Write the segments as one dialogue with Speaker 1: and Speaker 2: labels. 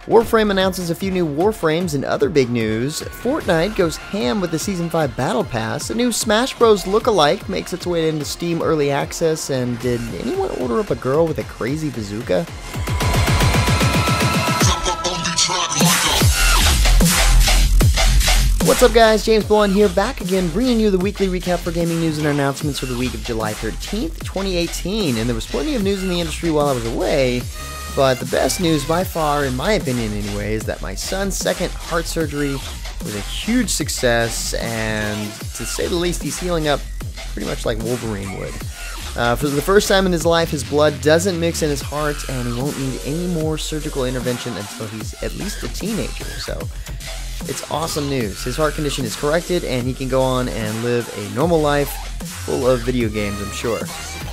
Speaker 1: Warframe announces a few new Warframes and other big news. Fortnite goes ham with the Season 5 Battle Pass. A new Smash Bros. Lookalike makes its way into Steam Early Access. And did anyone order up a girl with a crazy bazooka? What's up guys, James Blunt here, back again bringing you the weekly recap for gaming news and announcements for the week of July 13th, 2018. And there was plenty of news in the industry while I was away, but the best news by far, in my opinion anyway, is that my son's second heart surgery was a huge success, and to say the least, he's healing up pretty much like Wolverine would. For the first time in his life, his blood doesn't mix in his heart, and he won't need any more surgical intervention until he's at least a teenager, so it's awesome news. His heart condition is corrected, and he can go on and live a normal life full of video games, I'm sure.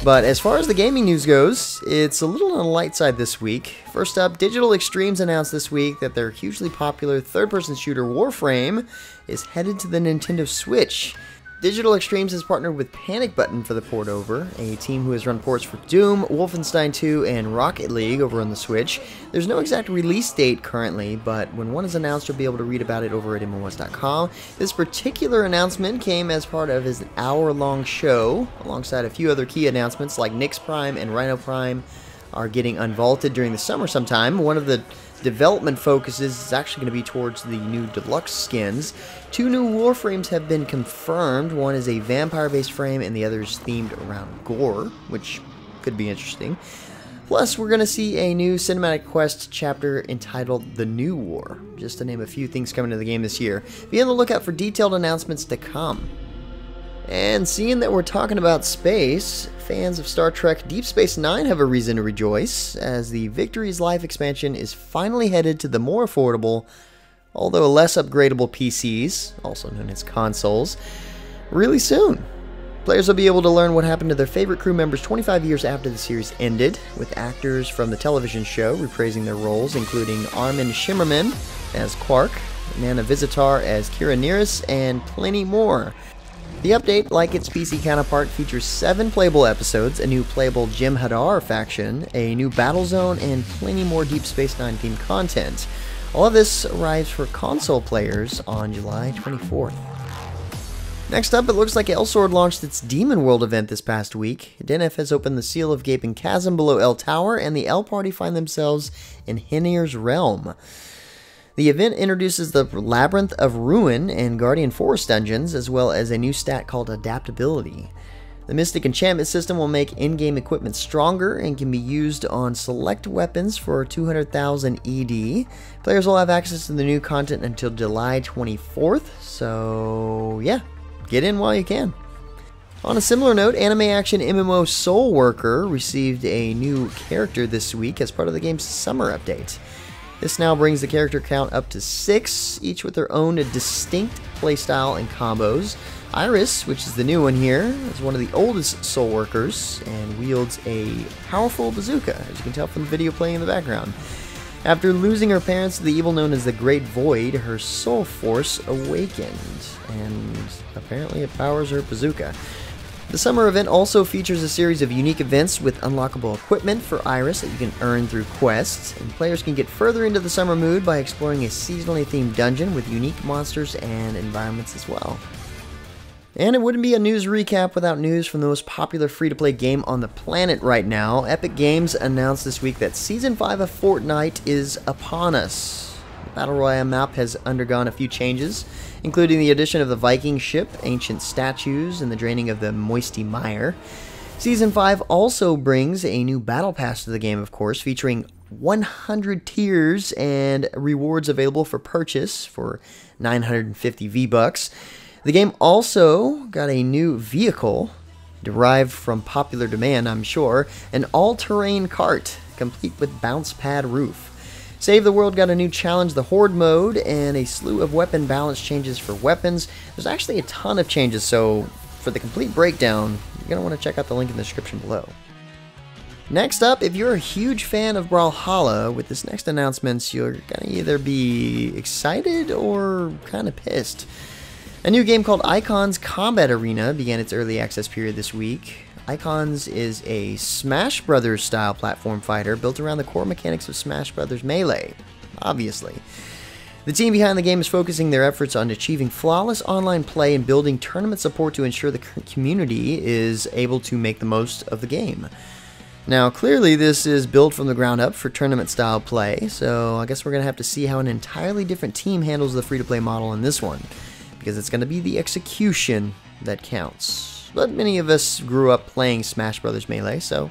Speaker 1: But as far as the gaming news goes, it's a little on the light side this week. First up, Digital Extremes announced this week that their hugely popular third-person shooter Warframe is headed to the Nintendo Switch. Digital Extremes has partnered with Panic Button for the port over, a team who has run ports for Doom, Wolfenstein 2, and Rocket League over on the Switch. There's no exact release date currently, but when one is announced, you'll be able to read about it over at MMOs.com. This particular announcement came as part of his hour-long show, alongside a few other key announcements like Nyx Prime and Rhino Prime are getting unvaulted during the summer sometime. One of the development focuses is actually going to be towards the new deluxe skins. Two new Warframes have been confirmed. One is a vampire-based frame, and the other is themed around gore, which could be interesting. Plus, we're going to see a new cinematic quest chapter entitled The New War, just to name a few things coming to the game this year. Be on the lookout for detailed announcements to come. And seeing that we're talking about space, fans of Star Trek Deep Space Nine have a reason to rejoice, as the Victory's Life expansion is finally headed to the more affordable, although less upgradable PCs, also known as consoles, really soon. Players will be able to learn what happened to their favorite crew members 25 years after the series ended, with actors from the television show reprising their roles, including Armin Shimmerman as Quark, Nana Visitar as Kira Nerys, and plenty more. The update, like its PC counterpart, features 7 playable episodes, a new playable Jim Hadar faction, a new battle zone, and plenty more Deep Space Nine themed content. All of this arrives for console players on July 24th. Next up, it looks like Elsword launched its Demon World event this past week. DNF has opened the Seal of Gaping Chasm below El Tower, and the El Party find themselves in Henir's Realm. The event introduces the Labyrinth of Ruin and Guardian Forest dungeons, as well as a new stat called Adaptability. The Mystic Enchantment system will make in-game equipment stronger and can be used on select weapons for 200,000 ED. Players will have access to the new content until July 24th, so yeah, get in while you can. On a similar note, anime action MMO Soulworker received a new character this week as part of the game's summer update. This now brings the character count up to 6, each with their own distinct playstyle and combos. Hirez, which is the new one here, is one of the oldest soul workers and wields a powerful bazooka, as you can tell from the video playing in the background. After losing her parents to the evil known as the Great Void, her soul force awakened, and apparently it powers her bazooka. The summer event also features a series of unique events with unlockable equipment for Hirez that you can earn through quests, and players can get further into the summer mood by exploring a seasonally themed dungeon with unique monsters and environments as well. And it wouldn't be a news recap without news from the most popular free-to-play game on the planet right now. Epic Games announced this week that Season 5 of Fortnite is upon us. The Battle Royale map has undergone a few changes, including the addition of the Viking ship, ancient statues, and the draining of the Moisty Mire. Season 5 also brings a new battle pass to the game, of course, featuring 100 tiers and rewards available for purchase for 950 V-Bucks. The game also got a new vehicle, derived from popular demand, I'm sure, an all-terrain cart, complete with bounce pad roof. Save the World got a new challenge, the Horde mode, and a slew of weapon balance changes for weapons. There's actually a ton of changes, so for the complete breakdown, you're going to want to check out the link in the description below. Next up, if you're a huge fan of Brawlhalla, with this next announcement, you're going to either be excited or kind of pissed. A new game called Icons Combat Arena began its early access period this week. Icons is a Smash Brothers style platform fighter built around the core mechanics of Smash Brothers Melee. obviously. The team behind the game is focusing their efforts on achieving flawless online play and building tournament support to ensure the community is able to make the most of the game. Now, clearly this is built from the ground up for tournament-style play, so I guess we're going to have to see how an entirely different team handles the free-to-play model in this one, because it's going to be the execution that counts. But many of us grew up playing Smash Bros. Melee, so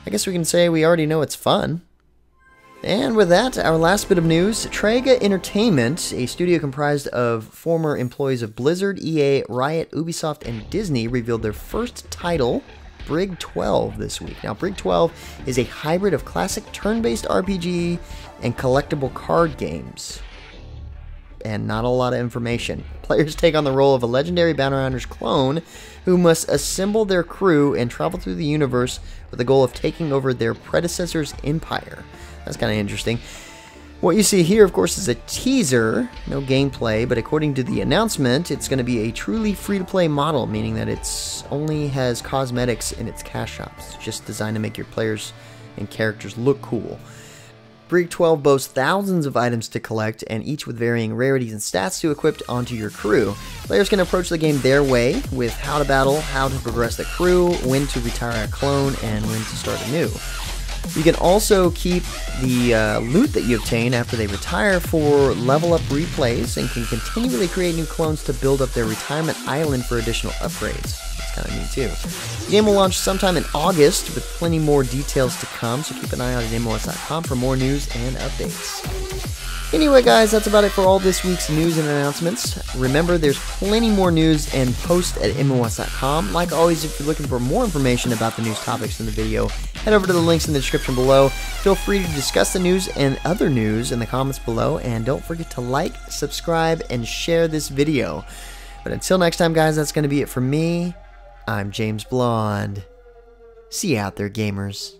Speaker 1: I guess we can say we already know it's fun. And with that, our last bit of news, Trega Entertainment, a studio comprised of former employees of Blizzard, EA, Riot, Ubisoft, and Disney, revealed their first title, Brig 12, this week. Now, Brig 12 is a hybrid of classic turn-based RPG and collectible card games. And not a lot of information. Players take on the role of a legendary bounty hunter's clone who must assemble their crew and travel through the universe with the goal of taking over their predecessor's empire. That's kind of interesting. What you see here, of course, is a teaser, no gameplay, but according to the announcement, it's going to be a truly free-to-play model, meaning that it only has cosmetics in its cash shops. It's just designed to make your players and characters look cool. Brig 12 boasts thousands of items to collect, and each with varying rarities and stats to equip onto your crew. Players can approach the game their way, with how to battle, how to progress the crew, when to retire a clone, and when to start anew. You can also keep the loot that you obtain after they retire for level up replays, and can continually create new clones to build up their retirement island for additional upgrades. That's kind of neat too. The game will launch sometime in August, with plenty more details to come, so keep an eye out at MOS.com for more news and updates. Anyway guys, that's about it for all this week's news and announcements. Remember, there's plenty more news and posts at MOS.com. Like always, if you're looking for more information about the news topics in the video, head over to the links in the description below. Feel free to discuss the news and other news in the comments below, and don't forget to like, subscribe, and share this video. But until next time guys, that's going to be it for me. I'm James Blonde. See you out there, gamers.